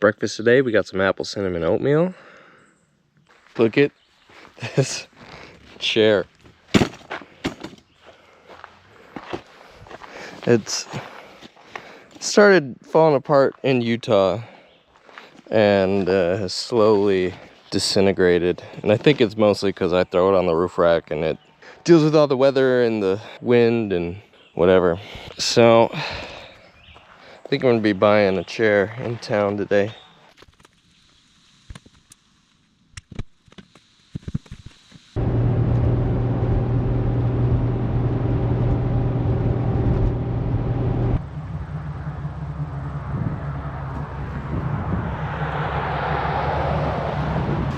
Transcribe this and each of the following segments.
breakfast today. We got some apple cinnamon oatmeal. Look at this chair. It's started falling apart in Utah and has slowly disintegrated. And I think it's mostly because I throw it on the roof rack and it deals with all the weather and the wind and whatever. So I think I'm gonna be buying a chair in town today.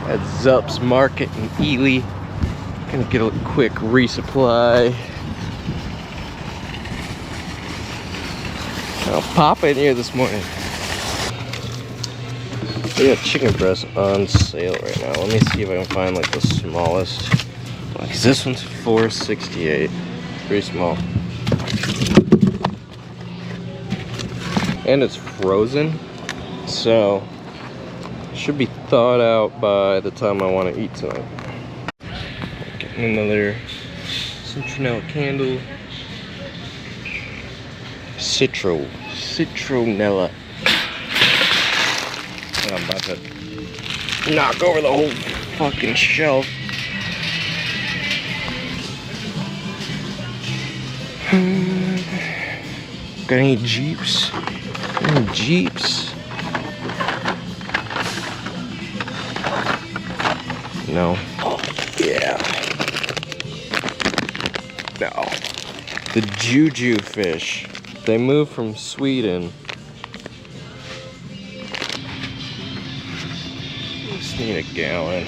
At Zupp's Market in Ely. Gonna get a quick resupply. I'll pop in here this morning. We got chicken breast on sale right now. Let me see if I can find like the smallest. Because this one's $4.68. Pretty small. And it's frozen, so should be thawed out by the time I want to eat tonight. Getting another citronella candle. Citronella. I'm about to knock over the whole fucking shelf. Got any Jeeps? Any Jeeps? No. Yeah. No. The Juju fish. They moved from Sweden. Just need a gallon.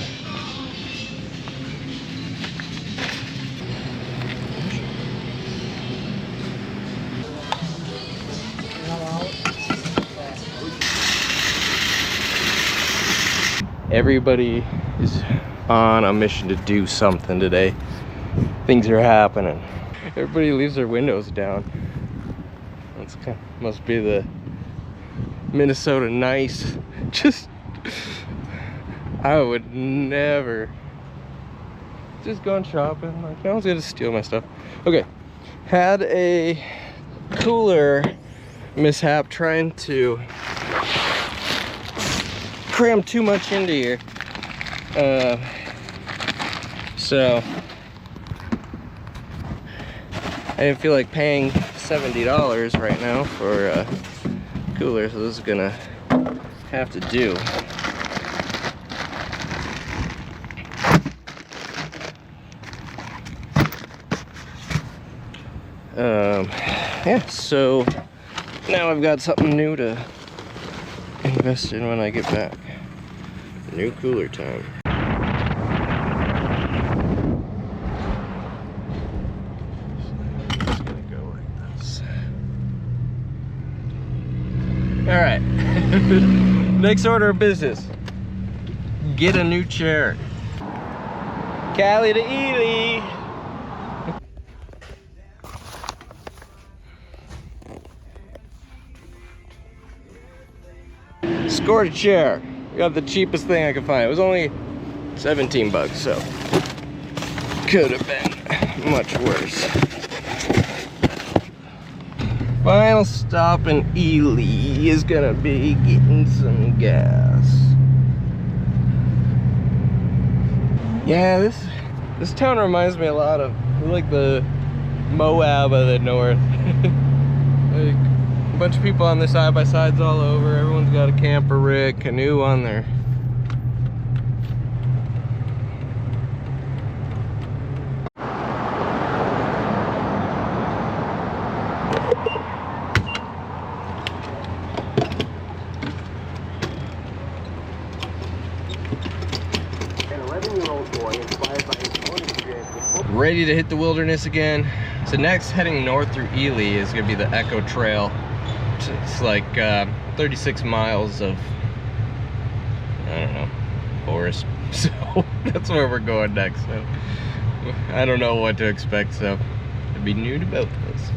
Everybody is on a mission to do something today. Things are happening. Everybody leaves their windows down. That's kind of, must be the Minnesota nice. Just, I would never. Just going shopping. Like, no one's gonna steal my stuff. Okay, had a cooler mishap trying to cram too much into here. So I didn't feel like paying $70 right now for a cooler, so this is gonna have to do. Yeah, so now I've got something new to invest in when I get back. New cooler time. Just gonna go like this. All right. Next order of business. Get a new chair. Cali to Ely. Scored a chair. Got the cheapest thing I could find. It was only 17 bucks, so could have been much worse. Final stop in Ely is gonna be getting some gas. Yeah, this town reminds me a lot of like the Moab of the north. Like a bunch of people on the side-by-sides all over. Everyone's got a camper rig, canoe on there. Ready to hit the wilderness again. So next, heading north through Ely is gonna be the Echo Trail. It's like 36 miles of, I don't know, forest. So that's where we're going next. So I don't know what to expect, so it'd be new to both of us.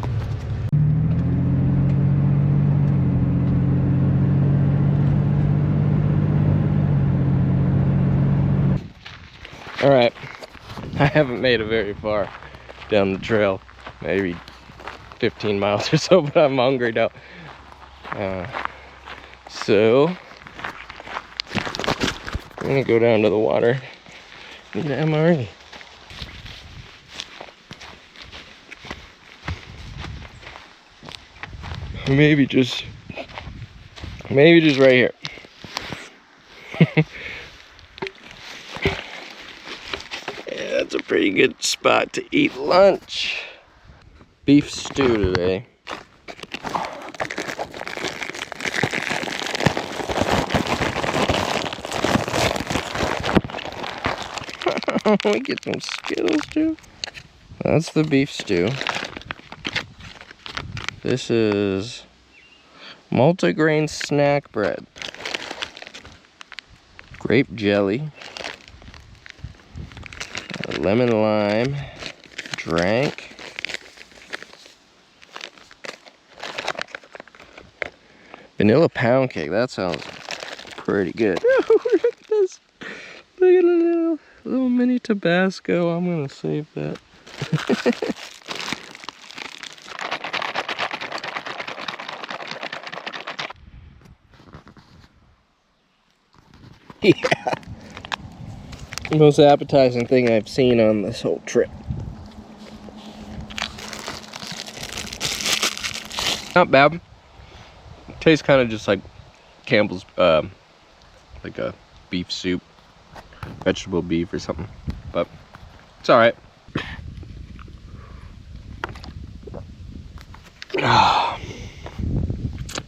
All right, I haven't made it very far down the trail, maybe 15 miles or so, but I'm hungry now. So I'm gonna go down to the water and get an MRE. Maybe just right here. Yeah, that's a pretty good spot to eat lunch. Beef stew today. We get some Skittles too. That's the beef stew. This is multigrain snack bread, grape jelly, lemon lime drink, vanilla pound cake. That sounds pretty good. Look at this. Look at a little mini Tabasco. I'm gonna save that. Yeah. The most appetizing thing I've seen on this whole trip. Not bad. Tastes kind of just like Campbell's, like a beef soup, vegetable beef or something, but it's all right.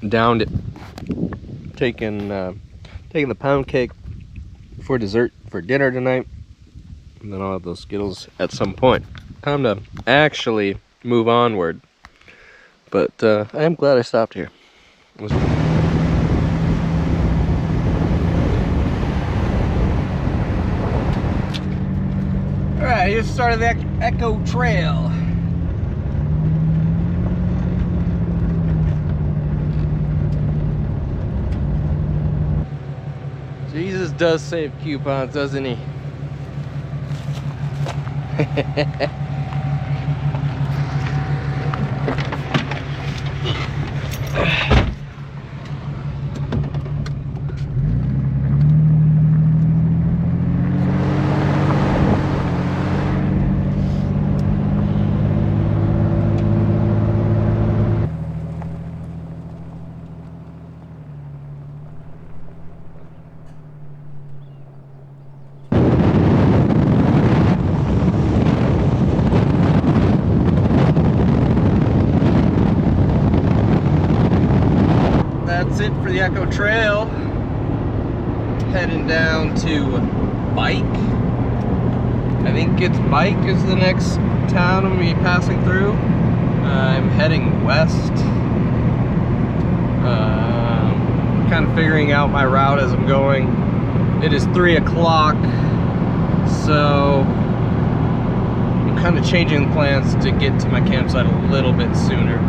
Downed it. Taking the pound cake for dessert for dinner tonight, and then I'll have those Skittles at some point. Time to actually move onward, but I am glad I stopped here. Alright, here's the start of the Echo Trail. Jesus does save coupons, doesn't he? That's it for the Echo Trail. Heading down to Bike. I think it's Bike is the next town I'm going to be passing through. I'm heading west. Kind of figuring out my route as I'm going. It is 3 o'clock, so I'm kind of changing plans to get to my campsite a little bit sooner.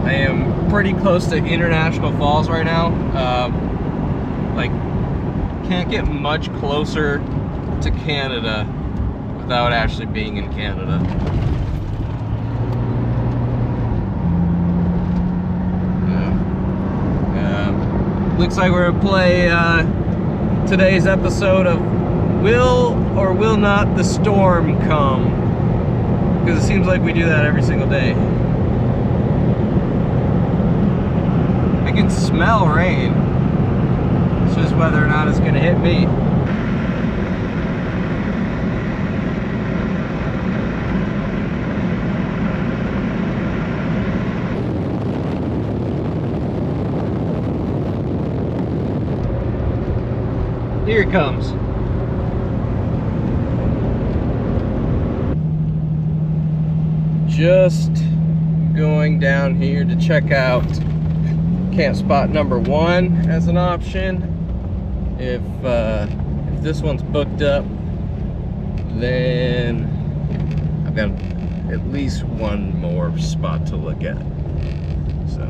I am pretty close to International Falls right now. Like, can't get much closer to Canada without actually being in Canada. Looks like we're gonna play today's episode of Will or Will Not the Storm Come? Because it seems like we do that every single day. I can smell rain. It's just whether or not it's gonna hit me. Here it comes. Just going down here to check out camp spot number 1 as an option. If this one's booked up, then I've got at least one more spot to look at. So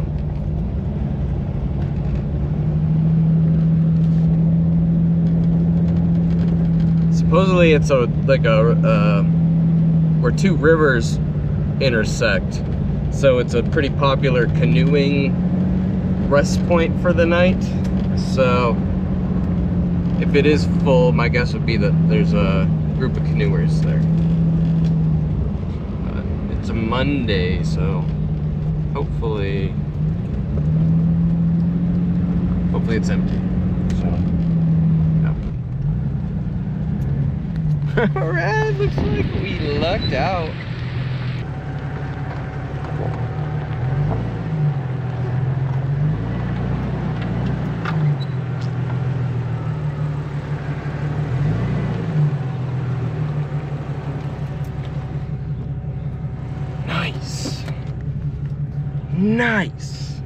Supposedly it's where two rivers intersect. So it's a pretty popular canoeing rest point for the night. So if it is full, my guess would be that there's a group of canoers there. It's a Monday, so hopefully it's empty. So, yeah. Alright, looks like we lucked out. Nice.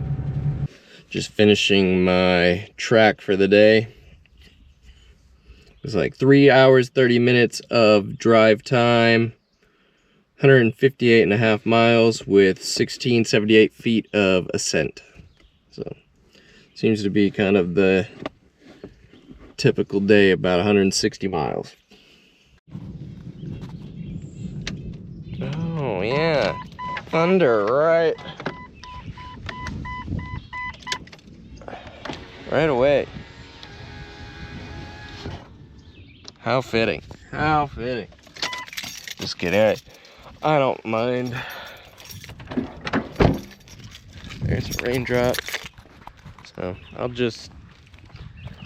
Just finishing my track for the day. It was like 3 hours, 30 minutes of drive time, 158.5 miles with 1678 feet of ascent. So seems to be kind of the typical day, about 160 miles. Oh yeah, thunder right away. How fitting. How fitting. Just kidding. I don't mind. There's a raindrop. So I'll just,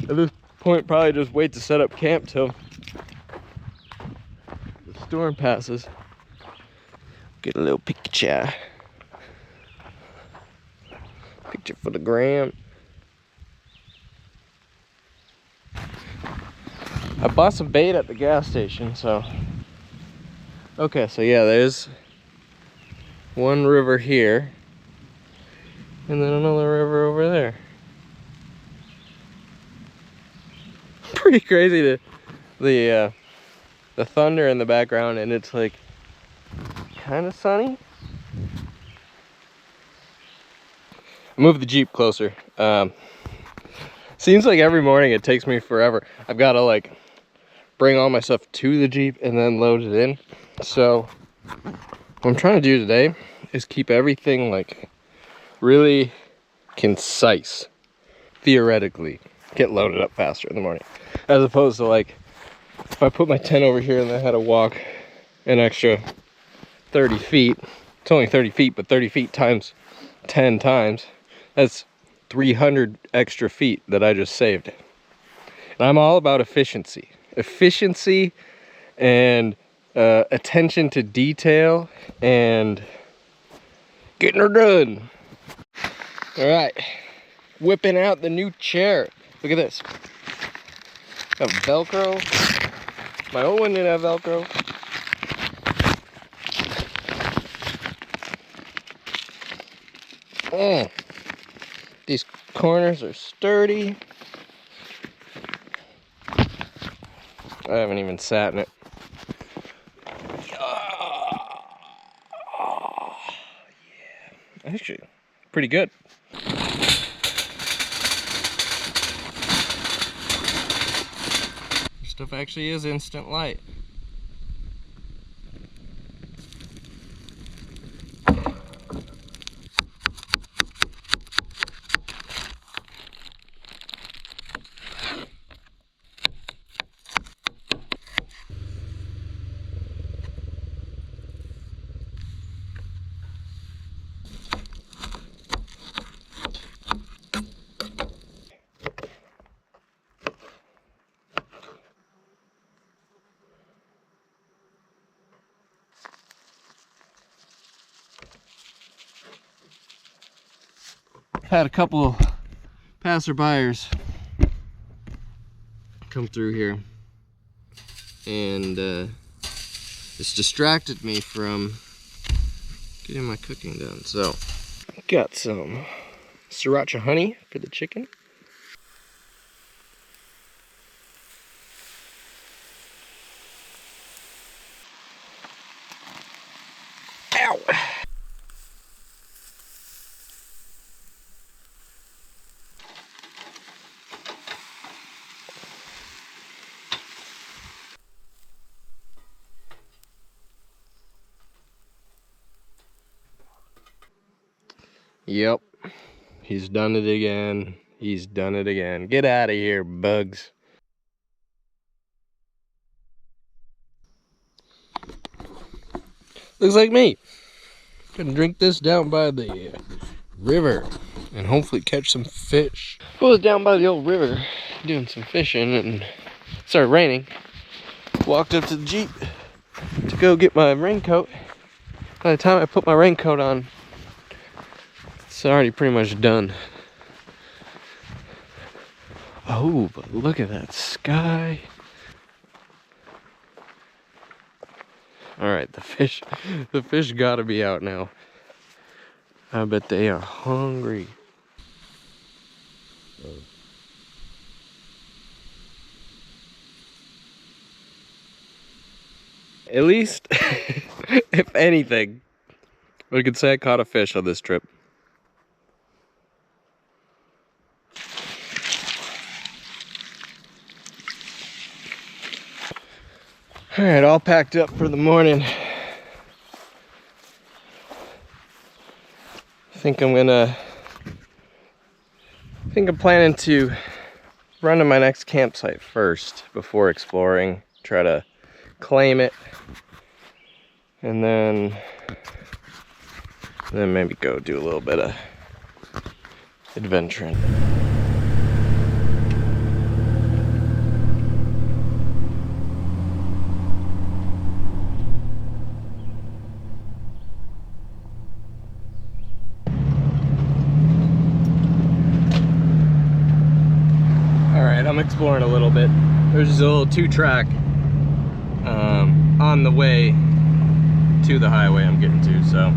at this point, probably just wait to set up camp till the storm passes. Get a little picture. Picture for the gram. I bought some bait at the gas station, so. Okay, so yeah, there's one river here, and then another river over there. Pretty crazy, the thunder in the background, and it's like kind of sunny. I moved the Jeep closer. Seems like every morning it takes me forever. I've got to like bring all my stuff to the Jeep and then load it in. So what I'm trying to do today is keep everything like really concise. Theoretically, get loaded up faster in the morning, as opposed to like if I put my tent over here and I had to walk an extra 30 feet. It's only 30 feet, but 30 feet times 10 times, that's 300 extra feet that I just saved. And I'm all about efficiency. Efficiency and attention to detail and getting her done. All right, whipping out the new chair. Look at this. Got Velcro. My old one didn't have Velcro. These corners are sturdy. I haven't even sat in it. Yeah. Actually, pretty good. Stuff actually is instant light. Had a couple passerbyers come through here, and it's distracted me from getting my cooking done. So got some sriracha honey for the chicken. Ow! Yep. He's done it again. He's done it again. Get out of here, bugs. Looks like me. Gonna drink this down by the river and hopefully catch some fish. I was down by the old river doing some fishing and it started raining. Walked up to the Jeep to go get my raincoat. By the time I put my raincoat on, it's already pretty much done. Oh, but look at that sky. All right, the fish gotta be out now. I bet they are hungry. At least, if anything, we could say I caught a fish on this trip. All right, all packed up for the morning. I think I'm planning to run to my next campsite first before exploring, try to claim it, and then maybe go do a little bit of adventuring. I'm exploring a little bit. There's a little 2-track on the way to the highway I'm getting to, so.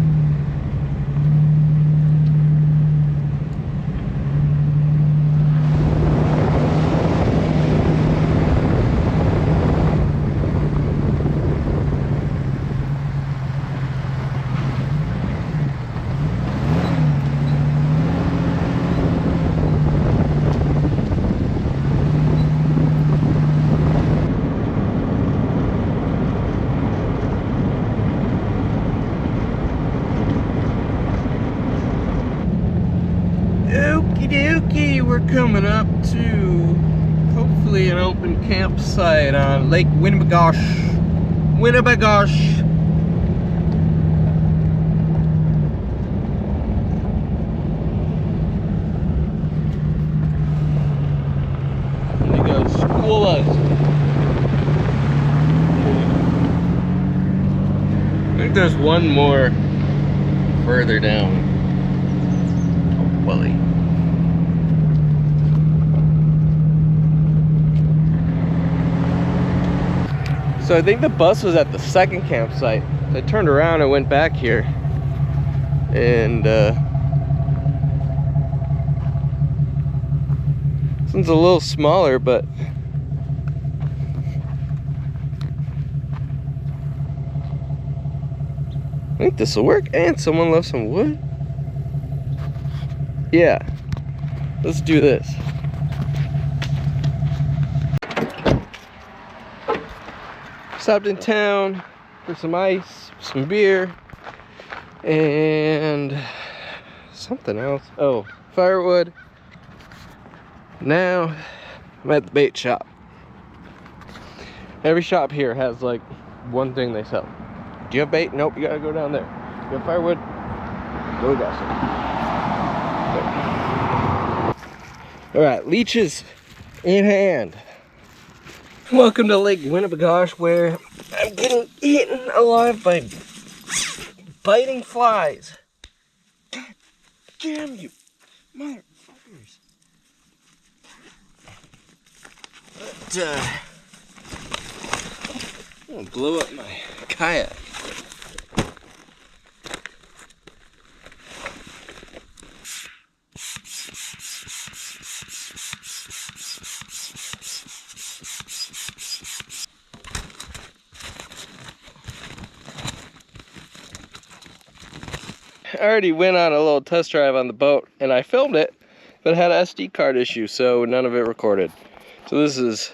We're coming up to hopefully an open campsite on Lake Winnebagosh. There goes schools. I think there's one more further down. Oh, Willie. So I think the bus was at the second campsite. So I turned around and went back here. And this one's a little smaller, but I think this will work. And someone left some wood. Yeah, let's do this. Stopped in town for some ice, some beer, and something else. Oh, firewood. Now I'm at the bait shop. Every shop here has like one thing they sell. Do you have bait? Nope, you gotta go down there. You have firewood? Go got some. All right, leeches in hand. Welcome to Lake Winnebagosh, where I'm getting eaten alive by biting flies. God damn you, motherfuckers. But, I'm gonna blow up my kayak. I already went on a little test drive on the boat and I filmed it, but it had an SD card issue, so none of it recorded. So this is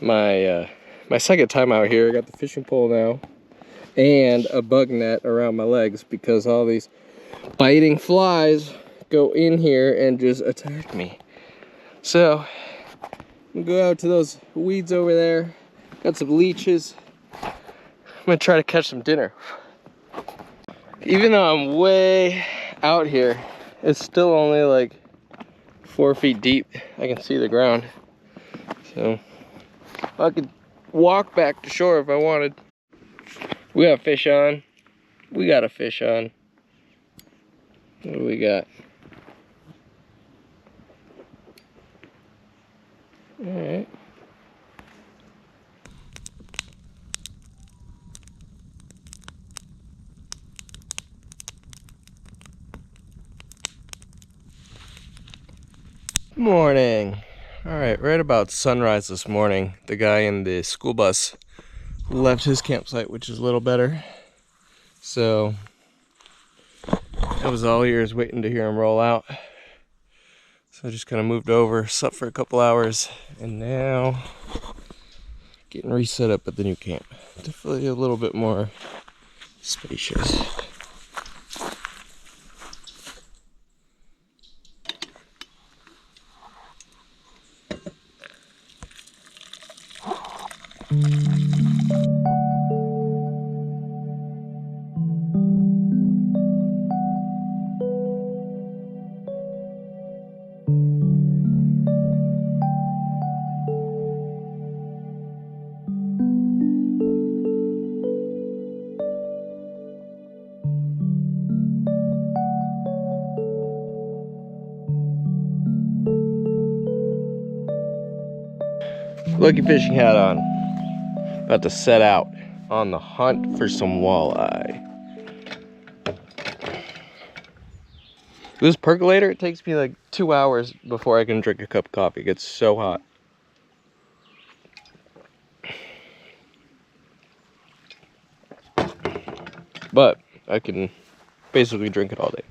my my second time out here. I got the fishing pole now and a bug net around my legs because all these biting flies go in here and just attack me. So I'm gonna go out to those weeds over there. Got some leeches. I'm gonna try to catch some dinner. Even though I'm way out here, it's still only like 4 feet deep. I can see the ground. So I could walk back to shore if I wanted. We got fish on. We got a fish on. What do we got? All right. Morning. All right, right about sunrise this morning, the guy in the school bus left his campsite, which is a little better. So I was all ears waiting to hear him roll out. So I just kind of moved over, slept for a couple hours, and now getting reset up at the new camp. Definitely a little bit more spacious. Lucky fishing hat on. About to set out on the hunt for some walleye. This percolator, it takes me like 2 hours before I can drink a cup of coffee. It gets so hot. But I can basically drink it all day.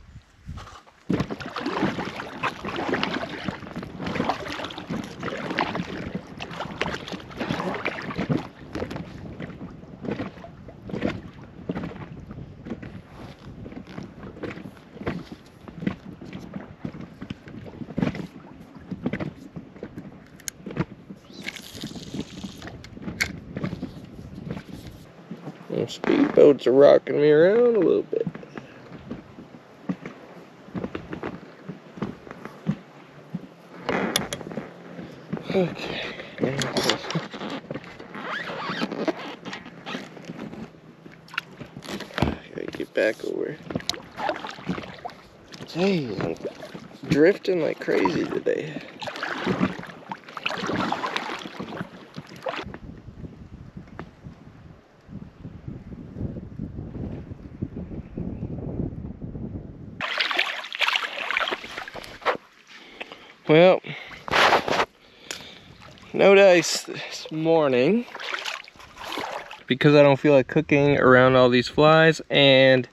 Speedboats are rocking me around a little bit. Okay. Gotta get back over. Jeez, I'm drifting like crazy today. Well, no dice this morning because I don't feel like cooking around all these flies, and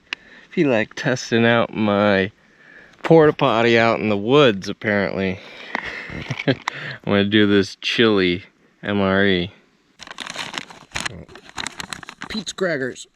feel like testing out my porta potty out in the woods. Apparently I'm gonna do this chili MRE. Pete's crackers.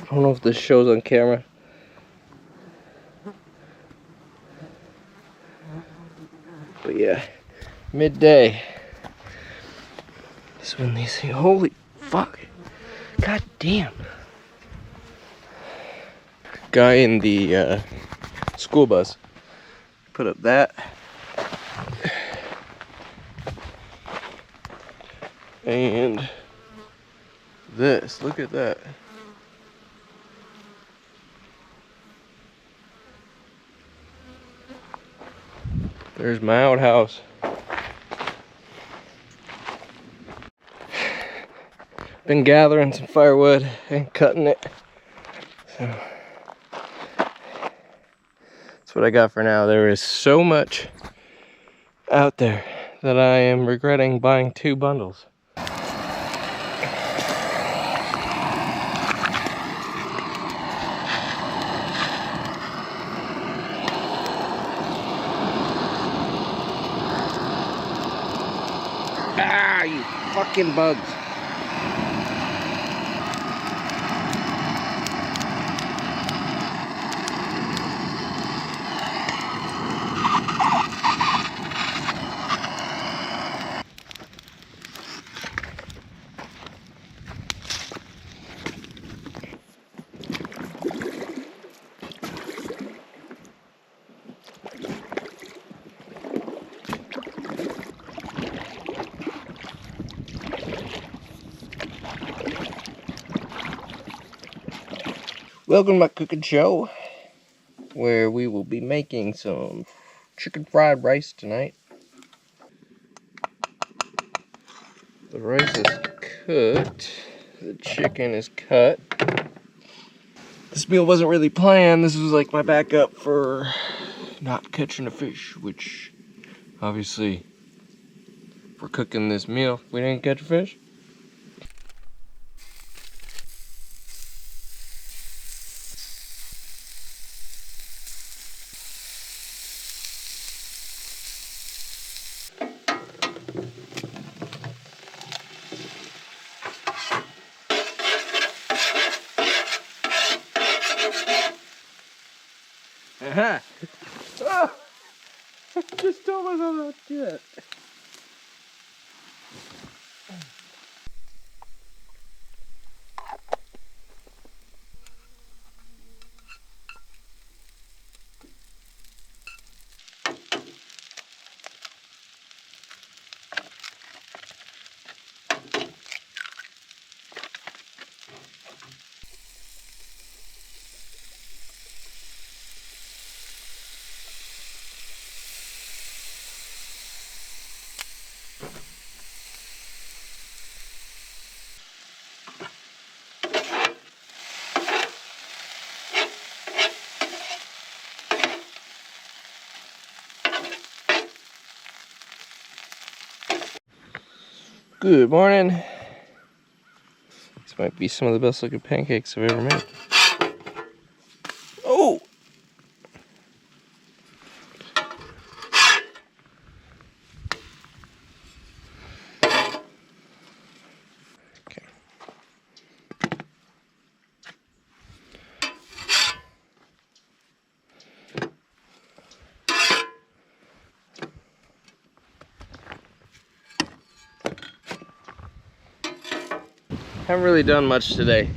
I don't know if this shows on camera. But yeah, midday. This when these things, holy fuck. God damn. Guy in the school bus put up that. And this, look at that. There's my outhouse. Been gathering some firewood and cutting it. So that's what I got for now. There is so much out there that I am regretting buying 2 bundles. Ah, you fucking bugs. Welcome to my cooking show, where we will be making some chicken fried rice tonight. The rice is cooked, the chicken is cut. This meal wasn't really planned. This was like my backup for not catching a fish, which obviously for cooking this meal, we didn't catch a fish. Aha! Oh, I just told myself not to do that. Good morning. These might be some of the best looking pancakes I've ever made. Oh! Okay. Haven't really done much today.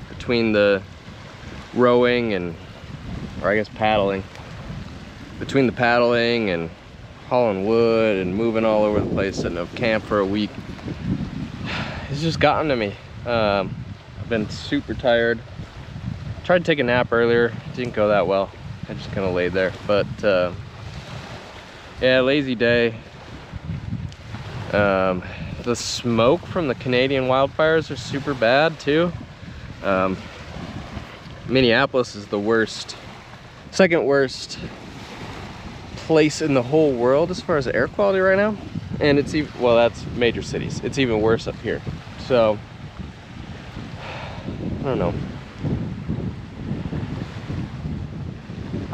Between the rowing and, or I guess paddling, between the paddling and hauling wood and moving all over the place, setting up camp for a week, it's just gotten to me. I've been super tired. Tried to take a nap earlier, didn't go that well. I just kind of laid there, but yeah, lazy day. The smoke from the Canadian wildfires are super bad too. Minneapolis is the worst, second worst place in the whole world as far as air quality right now. And it's even, well, that's major cities. It's even worse up here. So, I don't know.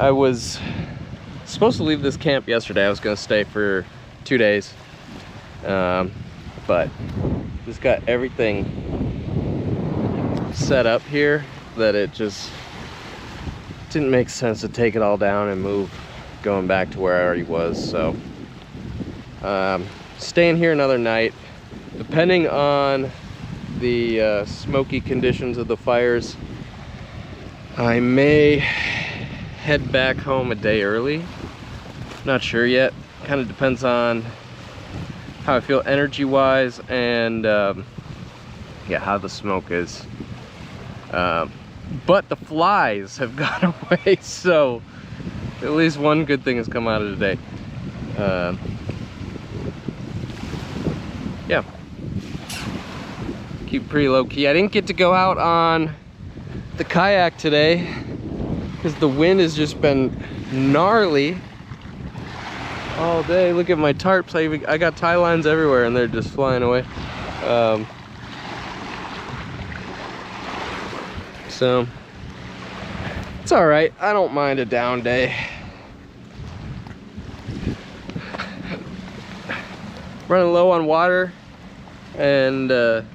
I was supposed to leave this camp yesterday. I was gonna stay for 2 days. But just got everything set up here that it just didn't make sense to take it all down and move going back to where I already was. So staying here another night, depending on the smoky conditions of the fires, I may head back home a day early. Not sure yet, kind of depends on how I feel energy wise and yeah, how the smoke is. But the flies have gone away, so at least one good thing has come out of today. Yeah, keep pretty low key. I didn't get to go out on the kayak today because the wind has just been gnarly. all day. Look at my tarps. I got tie lines everywhere and they're just flying away. So it's all right. I don't mind a down day. Running low on water and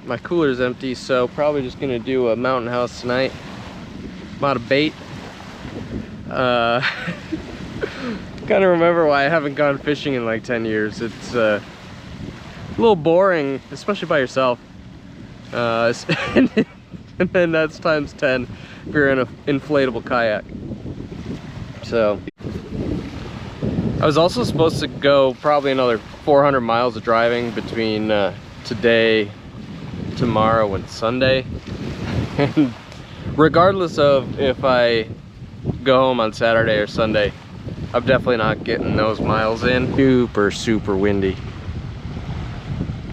my cooler's empty, so probably just gonna do a mountain house tonight. I'm out of bait. Kind of remember why I haven't gone fishing in like 10 years. It's a little boring, especially by yourself. And then that's times 10 if you're in an inflatable kayak. So I was also supposed to go probably another 400 miles of driving between today, tomorrow, and Sunday. And regardless of if I go home on Saturday or Sunday, I'm definitely not getting those miles in. Super windy.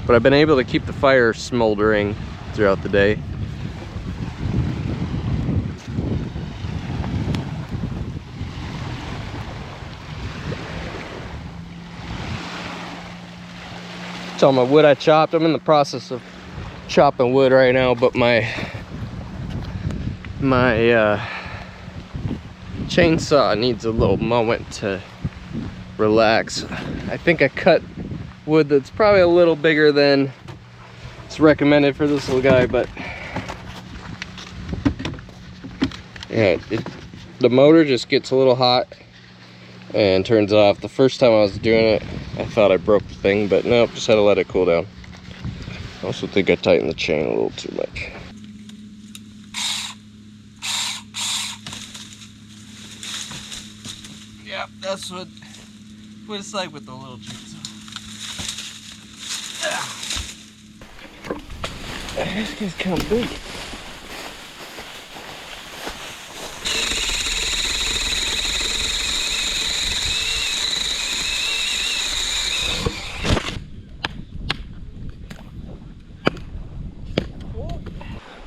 But I've been able to keep the fire smoldering throughout the day. It's all my wood I chopped. I'm in the process of chopping wood right now, but my chainsaw needs a little moment to relax. I think I cut wood that's probably a little bigger than it's recommended for this little guy, but yeah, the motor just gets a little hot and turns off. The first time I was doing it, I thought I broke the thing, but nope, just had to let it cool down. I also think I tightened the chain a little too much. Yeah, that's what it's like with the little chainsaw. This guy's kind of big.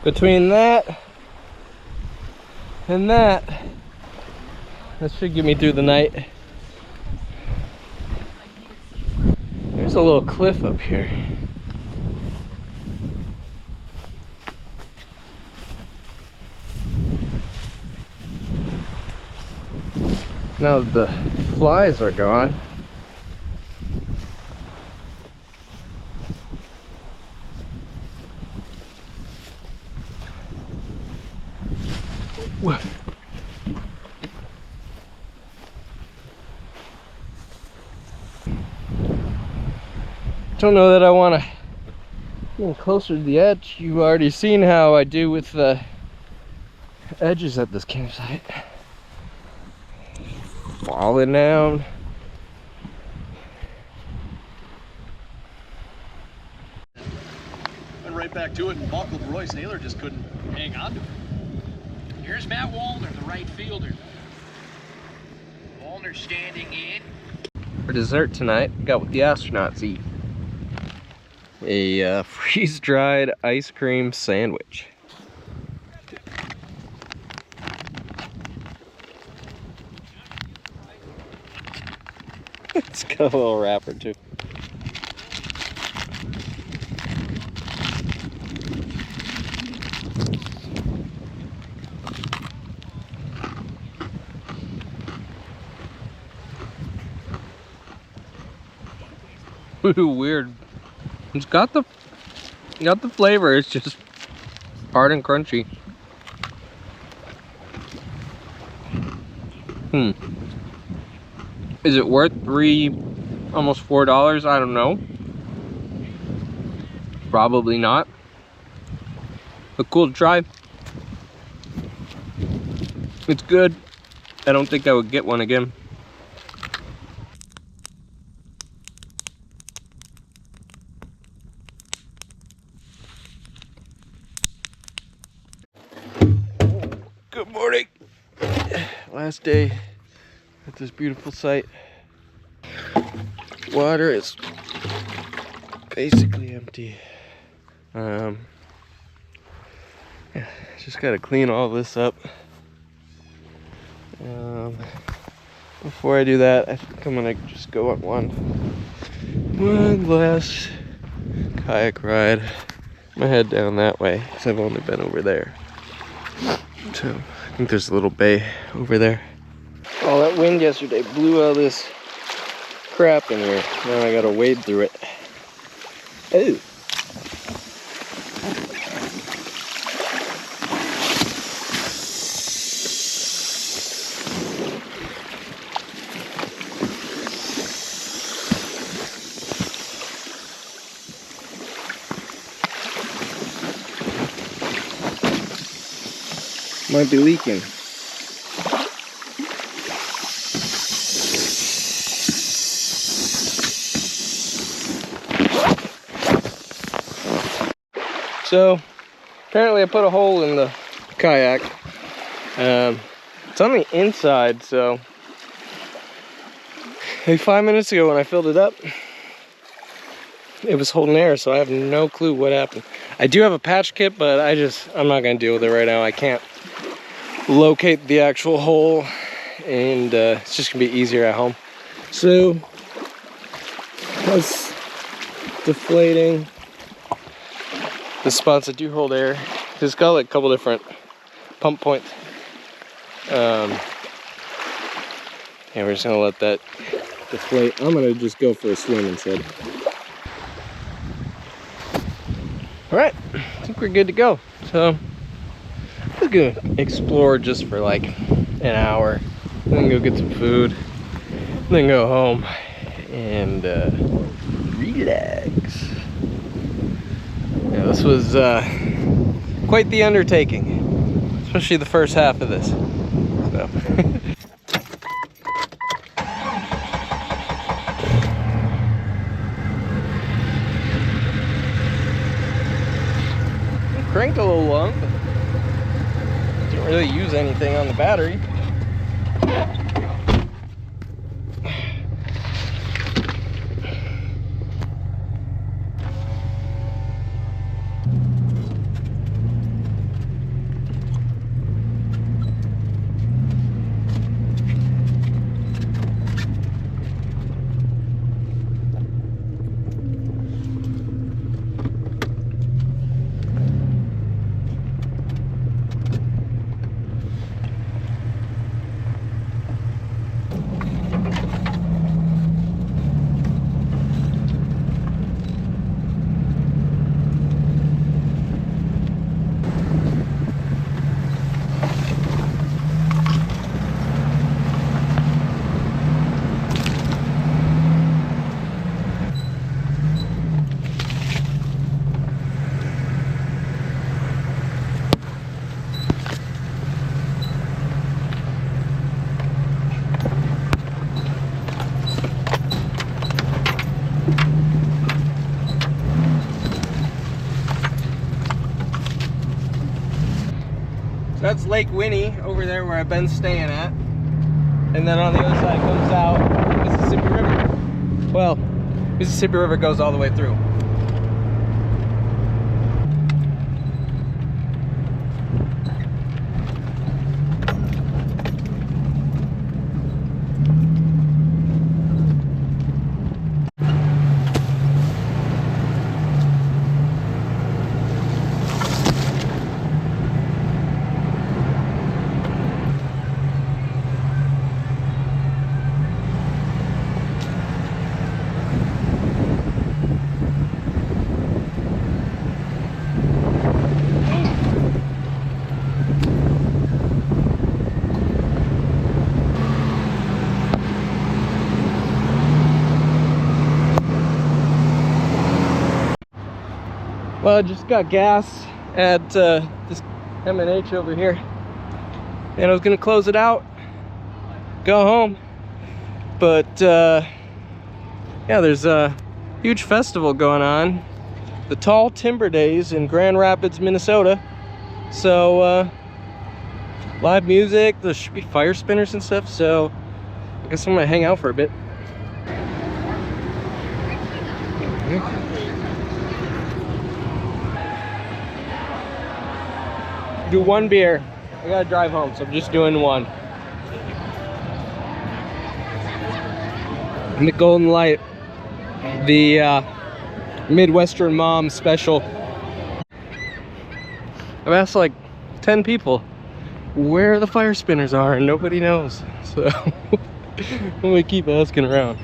Between that and that should get me through the night. There's a little cliff up here. Now that the flies are gone, what? Don't know that I want to get closer to the edge. You've already seen how I do with the edges at this campsite. Falling down. Went right back to it and buckled. Royce Naylor just couldn't hang on to it. Here's Matt Wallner, the right fielder. Wallner standing in. For dessert tonight, got what the astronauts eat. A freeze-dried ice cream sandwich. It's got a little wrapper too. Weird. It's got the flavor. It's just hard and crunchy. Is it worth almost $4? I don't know. Probably not. But cool to try. It's good. I don't think I would get one again. Good morning. Last day at this beautiful site. Water is basically empty. Yeah, just gotta clean all this up. before I do that, I think I'm gonna just go on one last kayak ride. I'm gonna head down that way because I've only been over there. So I think there's a little bay over there. Oh, that wind yesterday blew all this crap in here. Now I gotta wade through it. Ooh. Might be leaking. So apparently I put a hole in the kayak. It's on the inside, so maybe 5 minutes ago when I filled it up, it was holding air, so I have no clue what happened. I do have a patch kit, but I'm not gonna deal with it right now. I can't locate the actual hole, and it's just gonna be easier at home. So that's deflating the spots that do hold air. It's got like a couple different pump points. Yeah, we're just gonna let that deflate. I'm gonna just go for a swim instead. All right, I think we're good to go. So I'm gonna explore just for like an hour, then go get some food, then go home and relax. Yeah, this was quite the undertaking, especially the first half of this. So. Cranked a little long, but didn't really use anything on the battery. That's Lake Winnie over there where I've been staying at. And then on the other side comes out Mississippi River. Well, Mississippi River goes all the way through. Well, I just got gas at this M&H over here, and I was gonna close it out, go home, but yeah, there's a huge festival going on, the Tall Timber Days in Grand Rapids, Minnesota. So live music, there should be fire spinners and stuff, so I guess I'm gonna hang out for a bit. Do one beer. I gotta drive home, so I'm just doing one. the Golden Light, the Midwestern Mom special. I've asked like 10 people where the fire spinners are and nobody knows. So I'm gonna keep asking around.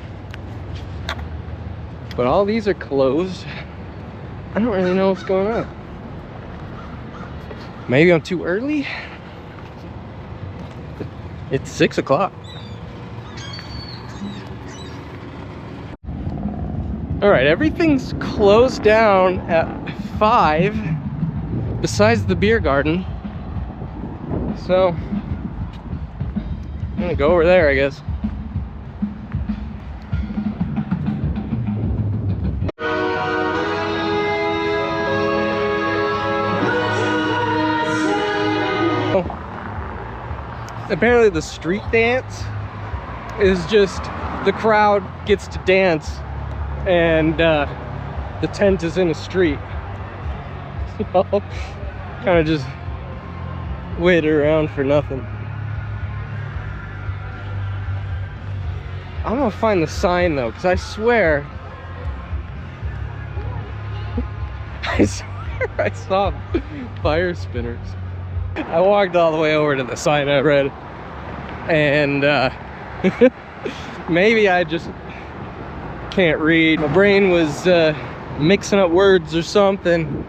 But all these are closed. I don't really know what's going on. Maybe I'm too early? It's 6 o'clock. All right, everything's closed down at 5 besides the beer garden. So I'm gonna go over there, I guess. Apparently the street dance is just the crowd gets to dance and the tent is in the street. So kind of just waited around for nothing. I'm gonna find the sign though, because I swear I saw fire spinners. I walked all the way over to the sign I read, and maybe I just can't read. My brain was mixing up words or something.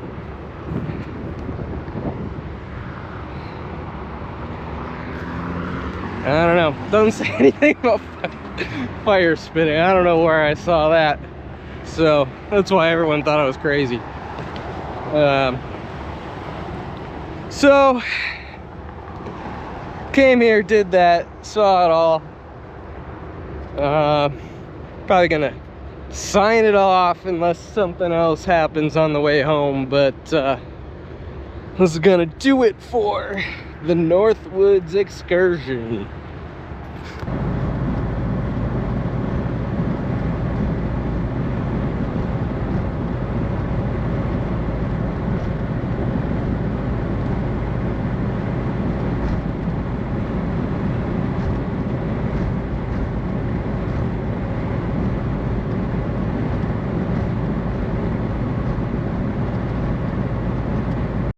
I don't know. Doesn't say anything about fire spinning. I don't know where I saw that. So that's why everyone thought I was crazy. So came here, did that, saw it all. Probably gonna sign it off unless something else happens on the way home, but this is gonna do it for the Northwoods excursion.